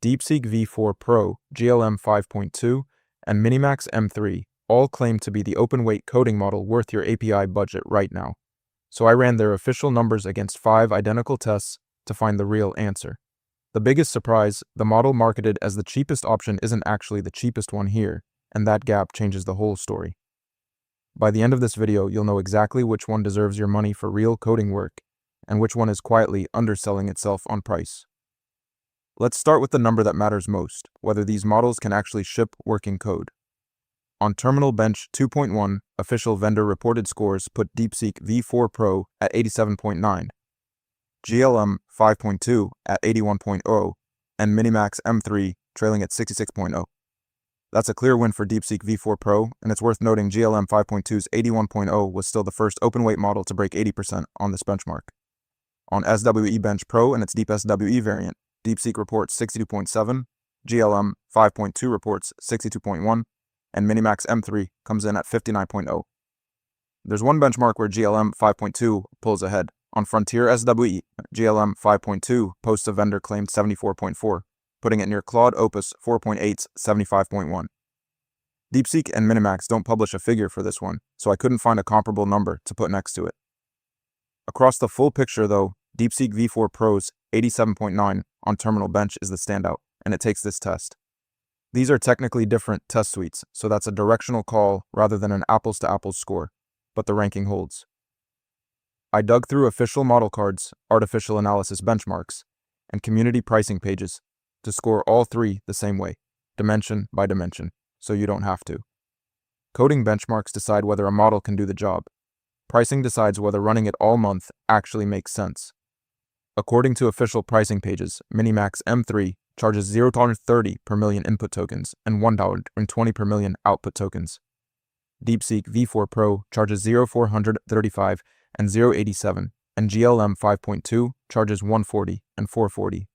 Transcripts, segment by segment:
DeepSeek V4 Pro, GLM 5.2, and MiniMax M3 all claim to be the open-weight coding model worth your API budget right now. So I ran their official numbers against 5 identical tests to find the real answer. The biggest surprise, the model marketed as the cheapest option isn't actually the cheapest one here, and that gap changes the whole story. By the end of this video, you'll know exactly which one deserves your money for real coding work, and which one is quietly underselling itself on price. Let's start with the number that matters most, whether these models can actually ship working code. On Terminal Bench 2.1, official vendor reported scores put DeepSeek V4 Pro at 87.9, GLM 5.2 at 81.0, and MiniMax M3 trailing at 66.0. That's a clear win for DeepSeek V4 Pro, and it's worth noting GLM 5.2's 81.0 was still the first open-weight model to break 80% on this benchmark. On SWE Bench Pro and its Deep SWE variant, DeepSeek reports 62.7, GLM 5.2 reports 62.1, and MiniMax M3 comes in at 59.0. There's one benchmark where GLM 5.2 pulls ahead. On Frontier SWE, GLM 5.2 posts a vendor-claimed 74.4, putting it near Claude Opus 4.8's 75.1. DeepSeek and MiniMax don't publish a figure for this one, so I couldn't find a comparable number to put next to it. Across the full picture though, DeepSeek V4 Pro's 87.9 on Terminal Bench is the standout, and it takes this test. These are technically different test suites, so that's a directional call rather than an apples-to-apples score, but the ranking holds. I dug through official model cards, artificial analysis benchmarks, and community pricing pages to score all three the same way, dimension by dimension, so you don't have to. Coding benchmarks decide whether a model can do the job. Pricing decides whether running it all month actually makes sense. According to official pricing pages, MiniMax M3 charges $0.30 per million input tokens and $1.20 per million output tokens. DeepSeek V4 Pro charges $0.435 and $0.87, and GLM 5.2 charges $1.40 and $4.40.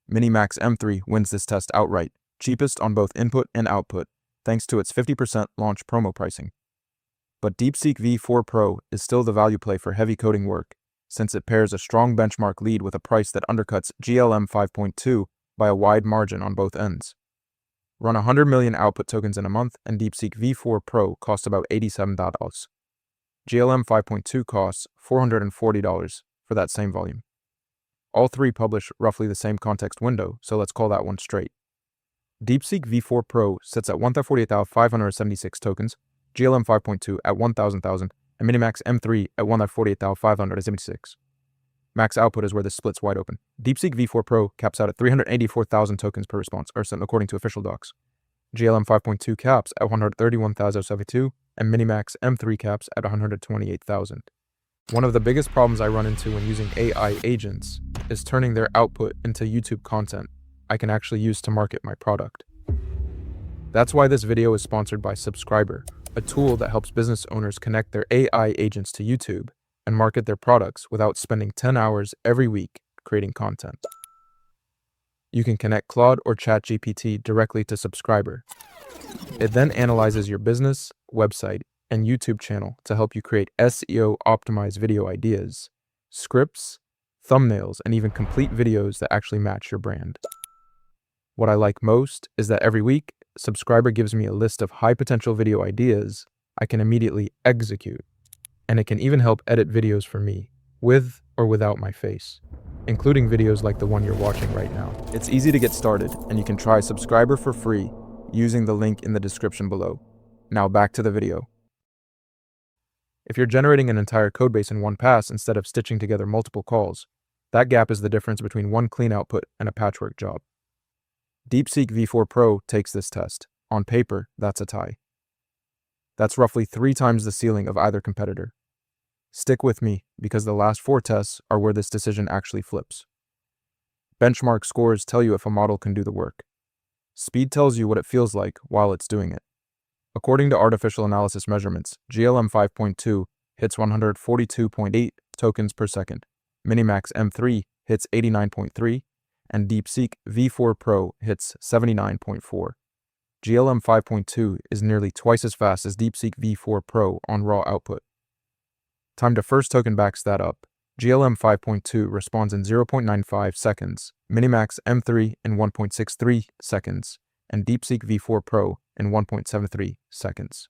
MiniMax M3 wins this test outright, cheapest on both input and output, thanks to its 50% launch promo pricing. But DeepSeek V4 Pro is still the value play for heavy coding work, since it pairs a strong benchmark lead with a price that undercuts GLM 5.2 by a wide margin on both ends. Run 100 million output tokens in a month, and DeepSeek V4 Pro costs about $87. GLM 5.2 costs $440 for that same volume. All three publish roughly the same context window, so let's call that one straight. DeepSeek V4 Pro sits at 148,576 tokens, GLM 5.2 at 1,000,000, and MiniMax M3 at 148,576. Max output is where this splits wide open. DeepSeek V4 Pro caps out at 384,000 tokens per response, according to official docs. GLM 5.2 caps at 131,072, and MiniMax M3 caps at 128,000. One of the biggest problems I run into when using AI agents is turning their output into YouTube content I can actually use to market my product. That's why this video is sponsored by Subscriber, a tool that helps business owners connect their AI agents to YouTube and market their products without spending 10 hours every week creating content. You can connect Claude or ChatGPT directly to Subscriber. It then analyzes your business, website, and YouTube channel to help you create SEO-optimized video ideas, scripts, thumbnails, and even complete videos that actually match your brand. What I like most is that every week, Subscriber gives me a list of high-potential video ideas I can immediately execute, and it can even help edit videos for me, with or without my face, including videos like the one you're watching right now. It's easy to get started, and you can try Subscriber for free using the link in the description below. Now back to the video. If you're generating an entire codebase in one pass instead of stitching together multiple calls, that gap is the difference between one clean output and a patchwork job. DeepSeek V4 Pro takes this test. On paper, that's a tie. That's roughly 3 times the ceiling of either competitor. Stick with me, because the last 4 tests are where this decision actually flips. Benchmark scores tell you if a model can do the work. Speed tells you what it feels like while it's doing it. According to artificial analysis measurements, GLM 5.2 hits 142.8 tokens per second, MiniMax M3 hits 89.3, and DeepSeek V4 Pro hits 79.4. GLM 5.2 is nearly twice as fast as DeepSeek V4 Pro on raw output. Time to first token backs that up. GLM 5.2 responds in 0.95 seconds, MiniMax M3 in 1.63 seconds, and DeepSeek V4 Pro in 1.73 seconds.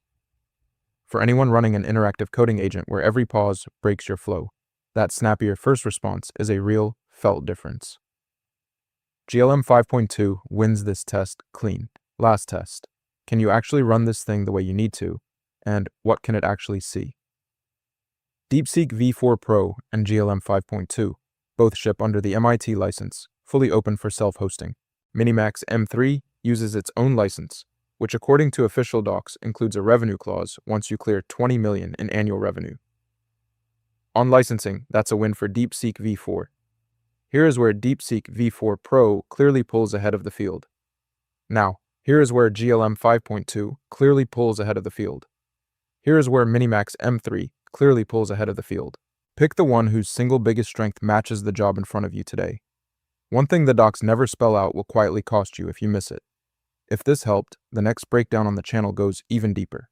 For anyone running an interactive coding agent where every pause breaks your flow, that snappier first response is a real, felt difference. GLM 5.2 wins this test clean. Last test. Can you actually run this thing the way you need to? And what can it actually see? DeepSeek V4 Pro and GLM 5.2 both ship under the MIT license, fully open for self-hosting. MiniMax M3 uses its own license, which according to official docs includes a revenue clause once you clear $20 million in annual revenue. On licensing, that's a win for DeepSeek V4. Here is where DeepSeek V4 Pro clearly pulls ahead of the field. Now, here is where GLM 5.2 clearly pulls ahead of the field. Here is where MiniMax M3 clearly pulls ahead of the field. Pick the one whose single biggest strength matches the job in front of you today. One thing the docs never spell out will quietly cost you if you miss it. If this helped, the next breakdown on the channel goes even deeper.